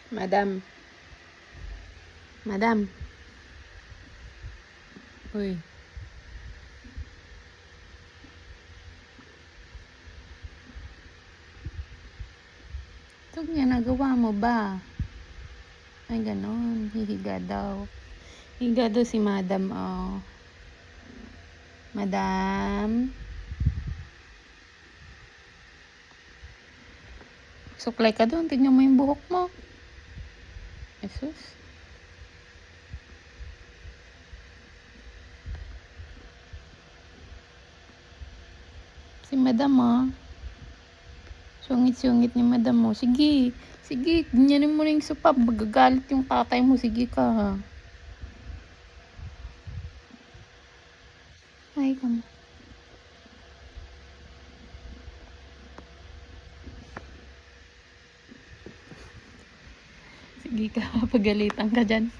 Madam. Madam. Uy. Ito nga, nagawa mo ba? Ay, ganon. Hihiga daw. Higa daw si Madam, oh. Madam. Suklay ka doon. Tignan mo yung buhok mo. Jesus. Si Madam, oh. Sungit-sungit ni Madam mo. Sige. Sige. Ganyanin mo na yung sopa. Magagalit yung tatay mo. Sige ka, ha. Ay, kamo. Sige ka. Pagalitan ka dyan.